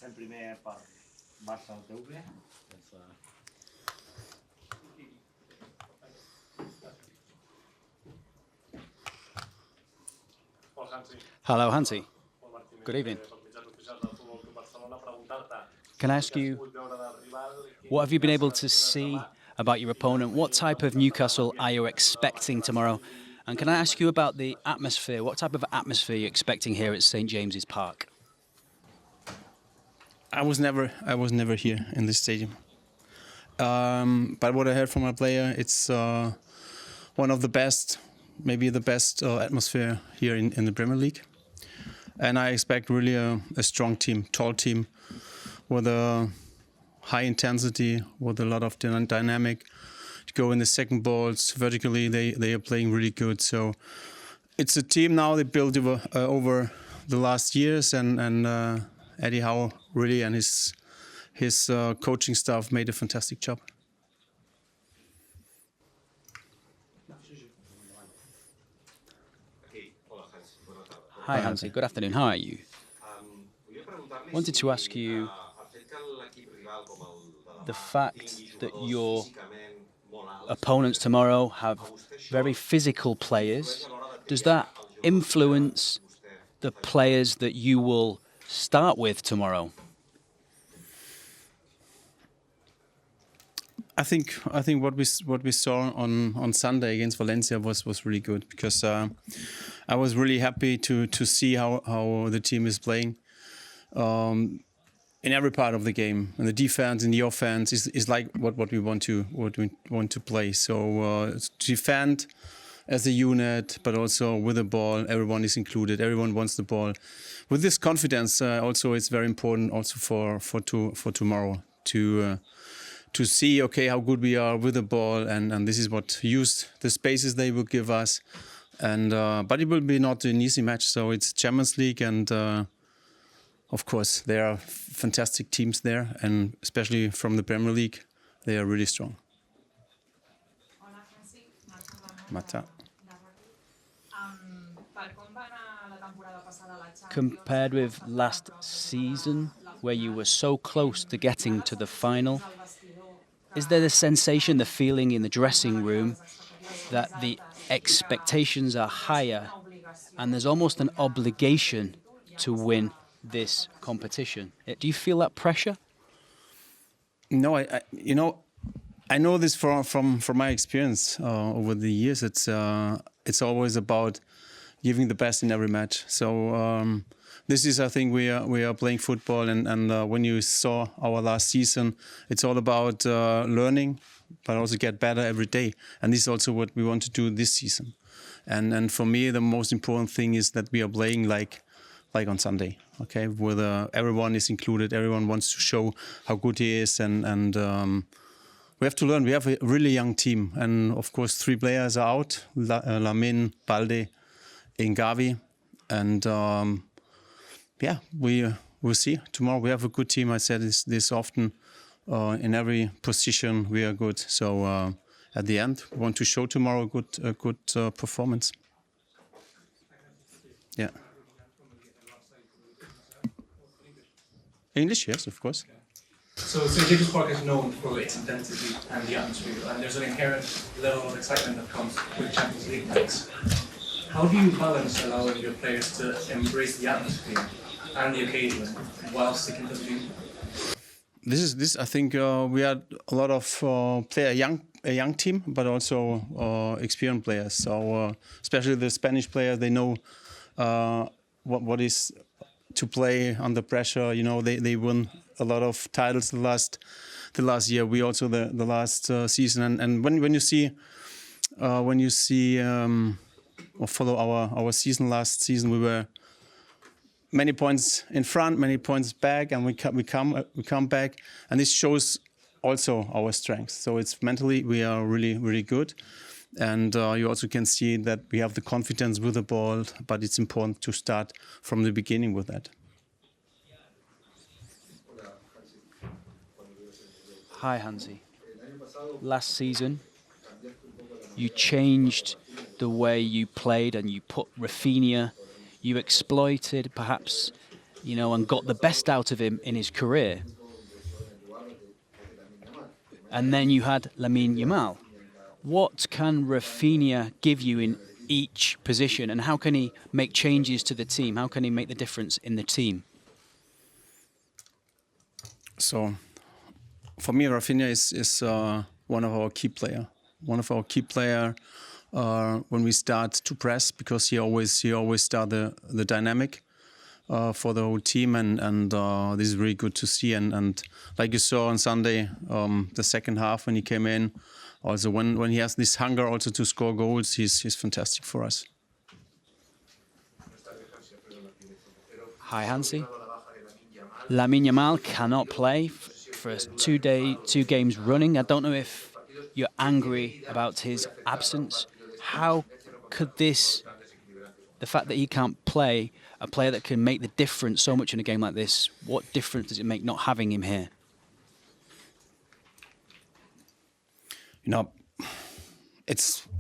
el primer per Barça al TV. Hello, Hansi. Good evening. Can I ask you, what have you been able to see about your opponent? What type of Newcastle are you expecting tomorrow? And can I ask you about the atmosphere? What type of atmosphere are you expecting here at St. James's Park? I was never here in this stadium. But what I heard from my player, it's one of the best, maybe the best atmosphere here in the Premier League. And I expect really a strong team, tall team, with a high intensity, with a lot of dynamic. To go in the second balls vertically, they are playing really good. So it's a team now they built over the last years, and Eddie Howe really and his coaching staff made a fantastic job. Hi Hansi, good afternoon. How are you? Wanted to ask you the fact that your opponents tomorrow have very physical players. Does that influence the players that you will start with tomorrow? I think what we saw on Sunday against Valencia was really good, because I was really happy to see how the team is playing in every part of the game. And the defense and the offense is like what we want to play. So defend as a unit, but also with the ball, everyone is included. Everyone wants the ball. With this confidence, also it's very important also for tomorrow to see, okay, how good we are with the ball, and this is what use the spaces they will give us, and but it will be not an easy match. So it's Champions League, and of course there are fantastic teams there, and especially from the Premier League, they are really strong. Mata. Compared with last season, where you were so close to getting to the final, is there the sensation, the feeling in the dressing room that the expectations are higher and there's almost an obligation to win this competition? Do you feel that pressure? No, I know this from my experience over the years. It's always about giving the best in every match. So this is, I think, we are playing football, and when you saw our last season, it's all about learning, but also get better every day. And this is also what we want to do this season. And for me, the most important thing is that we are playing like on Sunday, okay? Where everyone is included, everyone wants to show how good he is, and we have to learn. We have a really young team, and of course 3 players are out: Lamine, Balde, and Gavi, and yeah, we'll see tomorrow. We have a good team. I said this often. In every position we are good. So at the end, we want to show tomorrow a good performance. Yeah. English, yes, of course. So St. James's Park is known for its intensity and the atmosphere, and there's an inherent level of excitement that comes with Champions League nights. How do you balance allowing your players to embrace the atmosphere and the occasion while sticking to the game? This I think we had a lot of a young team, but also experienced players. So especially the Spanish players, they know what is to play under pressure. You know, they won a lot of titles the last year. We also the last season. And when you see or follow our season last season, we were many points in front, many points back, and we come back, and this shows also our strength. So it's mentally we are really good, and you also can see that we have the confidence with the ball, but it's important to start from the beginning with that. Hi Hansi. Last season, you changed the way you played and you put Rafinha. You exploited perhaps you know, and got the best out of him in his career. And then you had Lamine Yamal. What can Rafinha give you in each position, and how can he make changes to the team? How can he make the difference in the team? So, for me, Rafinha is one of our key player. One of our key player when we start to press, because he always start the dynamic for the whole team, and this is really good to see. And like you saw on Sunday, the second half when he came in, also when he has this hunger also to score goals, he's fantastic for us. Hi, Hansi. Lamine Yamal cannot play for 2 games running. I don't know if you're angry about his absence. How could this, the fact that he can't play, a player that can make the difference so much in a game like this, what difference does it make not having him here? You know,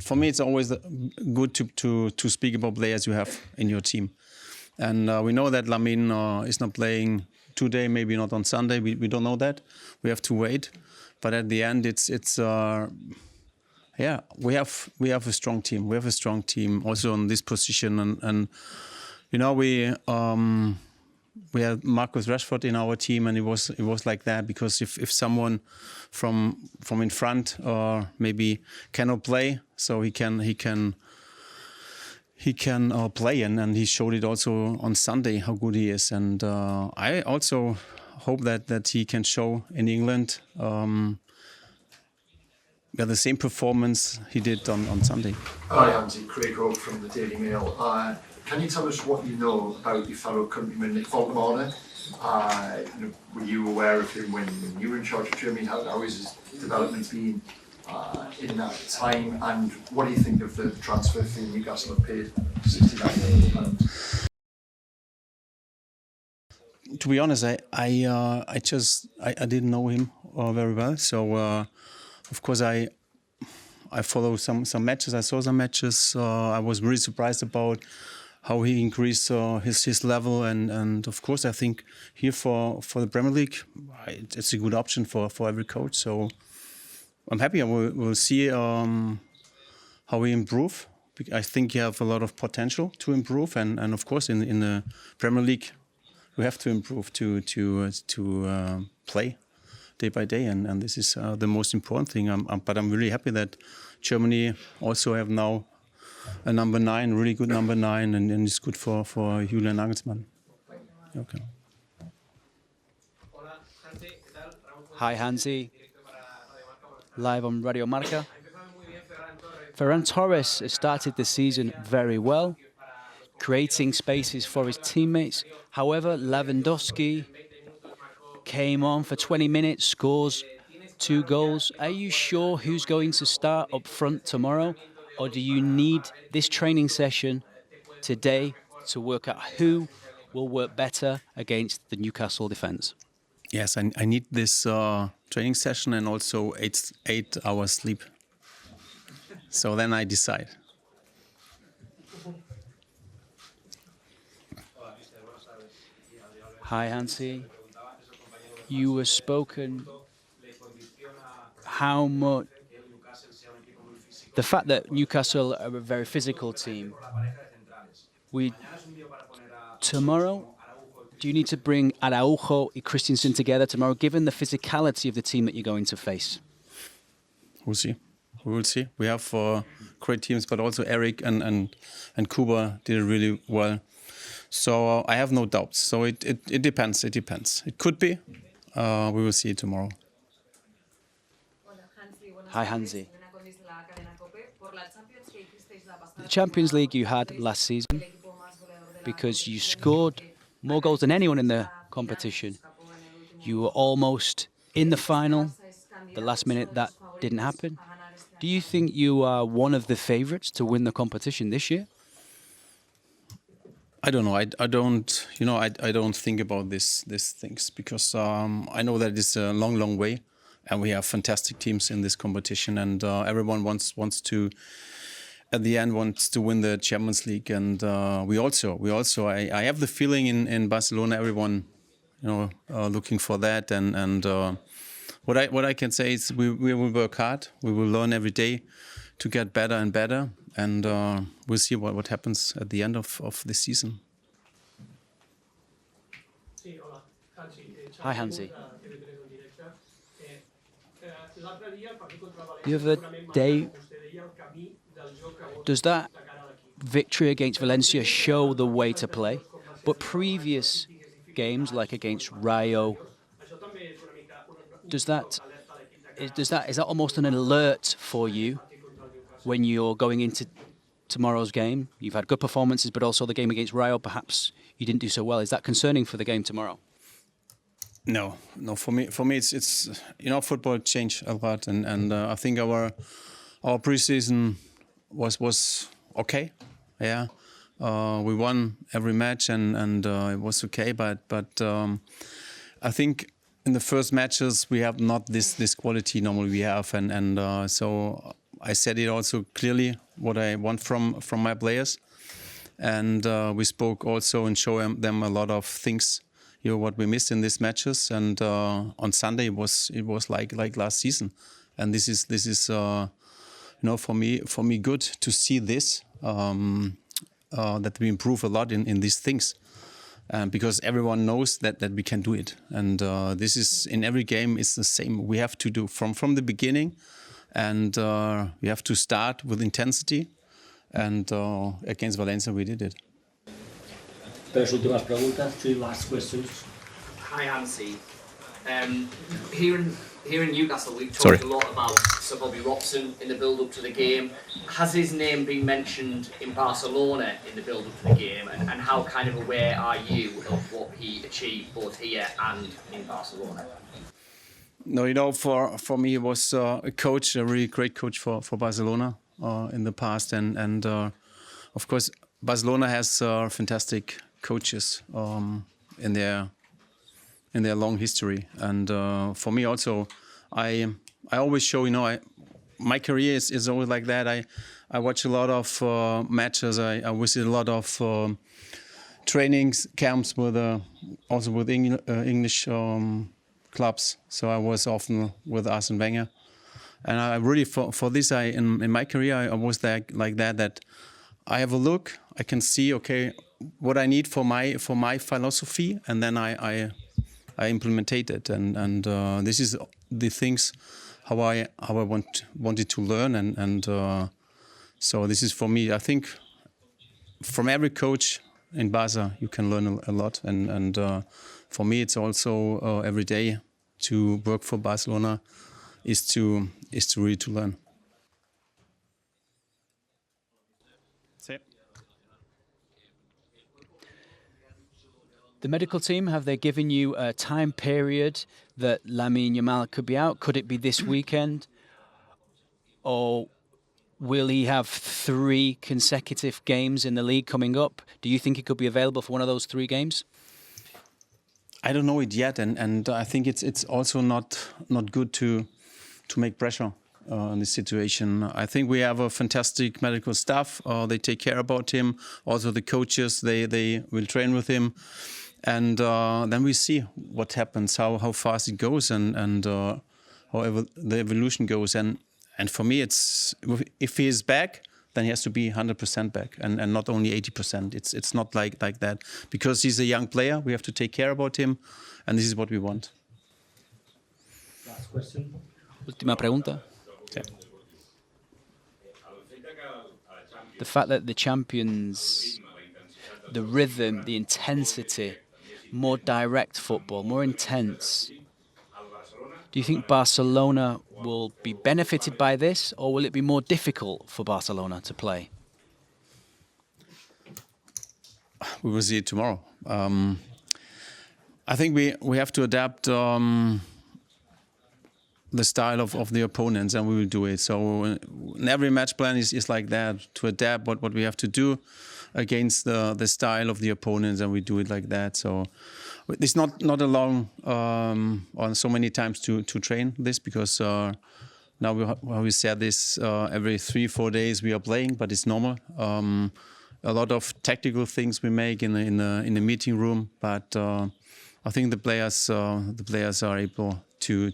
for me it's always good to speak about players you have in your team, and we know that Lamine is not playing today, maybe not on Sunday. We don't know that. We have to wait. But at the end, yeah, we have a strong team. We have a strong team also on this position, and you know we had Marcus Rashford in our team, and it was like that, because if someone from in front or maybe cannot play, so he can play, and he showed it also on Sunday how good he is, and I also hope that he can show in England the same performance he did on Sunday. Hi Hansi, Craig Rowe from the Daily Mail. Can you tell us what you know about your fellow countryman Nick Woltemade? Were you aware of him when you were in charge of Germany? How has his development been in that time? And what do you think of the transfer fee Newcastle have paid? £69 million. To be honest, I didn't know him very well. So of course I follow some matches. I saw some matches. I was really surprised about how he increased his level, and of course I think here for the Premier League it's a good option for every coach. So I'm happy. We'll see how he improve. I think he have a lot of potential to improve, and of course in the Premier League we have to improve to play day by day, and this is the most important thing. But I'm really happy that Germany also have now a number 9, really good number 9, and it's good for Julian Nagelsmann. Okay. Hi Hansi, live on Radio Marca. Ferran Torres has started the season very well, creating spaces for his teammates. However, Lewandowski came on for 20 minutes, scores 2 goals. Are you sure who's going to start up front tomorrow? Or do you need this training session today to work out who will work better against the Newcastle defence? Yes, I need this training session and also 8 hours sleep. So then I decide. Hi Hansi, you were spoken how much the fact that Newcastle are a very physical team. Tomorrow, do you need to bring Araujo and Christensen together tomorrow, given the physicality of the team that you're going to face? We'll see. We will see. We have great teams, but also Eric and Kuba did it really well. So I have no doubts. So it depends. It depends. It could be. We will see it tomorrow. Hi Hansi. The Champions League you had last season, because you scored more goals than anyone in the competition. You were almost in the final. The last minute that didn't happen. Do you think you are one of the favourites to win the competition this year? I don't know. I don't. You know, I don't think about these things, because I know that it's a long way, and we have fantastic teams in this competition, and everyone wants to at the end wants to win the Champions League, and we also I have the feeling in Barcelona everyone looking for that, and what I can say is we will work hard, we will learn every day to get better and better, and we'll see what happens at the end of this season. Hi Hansi. The other day, does that victory against Valencia show the way to play? But previous games, like against Rayo, is that almost an alert for you when you're going into tomorrow's game? You've had good performances, but also the game against Rayo, perhaps you didn't do so well. Is that concerning for the game tomorrow? No. For me, it's football changed a lot, and I think our preseason was okay. Yeah, we won every match, and it was okay. But I think in the first matches we have not this quality normally we have, and so I said it also clearly what I want from my players, and we spoke also and show them a lot of things. What we missed in these matches, and on Sunday it was like last season, and this is for me good to see this that we improve a lot in these things, because everyone knows that we can do it, and this is in every game it's the same. We have to do from the beginning, and we have to start with intensity, and against Valencia we did it. Tres últimas preguntas, 2 last questions. Hi Hansi. Here in Newcastle we've talked a lot about Sir Bobby Robson in the build-up to the game. Has his name been mentioned in Barcelona in the build-up to the game, and how kind of aware are you of what he achieved both here and in Barcelona? No, for me he was a coach, a really great coach for Barcelona in the past, and of course Barcelona has fantastic coaches in their long history, and for me also, I always show my career is always like that. I watch a lot of matches. I visit a lot of trainings camps with also with English clubs. So I was often with Arsene Wenger, and I really for this in my career I was like that I have a look. I can see what I need for my philosophy, and then I implementate it, and this is the things how I wanted to learn, and so this is for me. I think from every coach in Barca you can learn a lot, and for me it's also every day to work for Barcelona is to really to learn. The medical team, have they given you a time period that Lamine Yamal could be out? Could it be this weekend? Or will he have 3 consecutive games in the league coming up? Do you think he could be available for one of those 3 games? I don't know it yet, and I think it's also not good to make pressure on this situation. I think we have a fantastic medical staff. They take care about him. Also the coaches, they will train with him. And then we see what happens, how fast it goes, and however the evolution goes. And for me, it's if he is back, then he has to be 100% back, and not only 80%. It's not like that, because he's a young player. We have to take care about him, and this is what we want. Last question. Última pregunta. Yeah. The fact that the champions, the rhythm, the intensity, more direct football, more intense. Do you think Barcelona will be benefited by this, or will it be more difficult for Barcelona to play? We will see it tomorrow. I think we have to adapt the style of the opponents, and we will do it. So in every match plan is like that, to adapt what we have to do against the style of the opponents, and we do it like that. So it's not a long or so many times to train this, because Now we said this every 3-4 days we are playing, but it's normal. A lot of tactical things we make in the meeting room, but I think the players are able to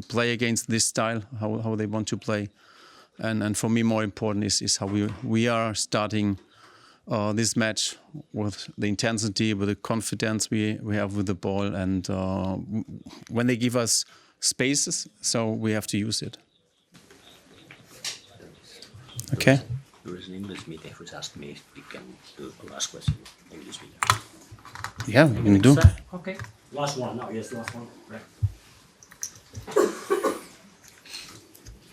play against this style, how they want to play, and for me more important is how we are starting this match with the intensity, with the confidence we have with the ball, and when they give us spaces, so we have to use it. Okay. There is an English meeting who's asked me if we can do the last question in English meeting. Yeah, we can do. Okay. Last one. No, yes, last one. Right.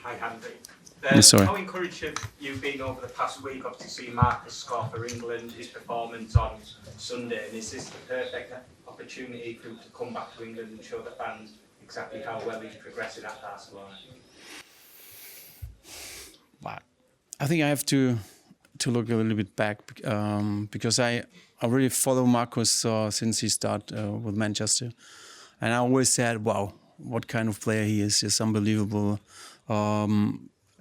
Hi, Andy. Yes, sorry. How encouraged have you been over the past week of to see Marcus score for England, his performance on Sunday, and is this the perfect opportunity for him to come back to England and show the fans exactly how well he's progressing at Barcelona? I think I have to look a little bit back because I really follow Marcus since he started with Manchester, and I always said, wow, what kind of player he is. He's unbelievable.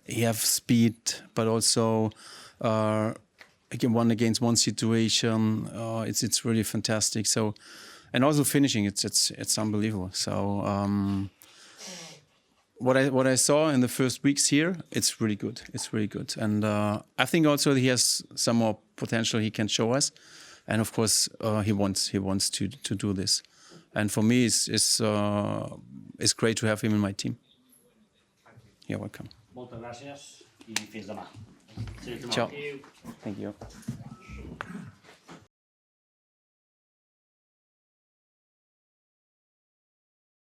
He has speed, but also one against one situation. It's really fantastic. So, and also finishing, it's unbelievable. So what I saw in the first weeks here, it's really good. It's really good, and I think also he has some more potential he can show us, and of course he wants to do this. And for me, it's great to have him in my team. You're welcome. Moltes gràcies i fins demà. Ciao. Thank you.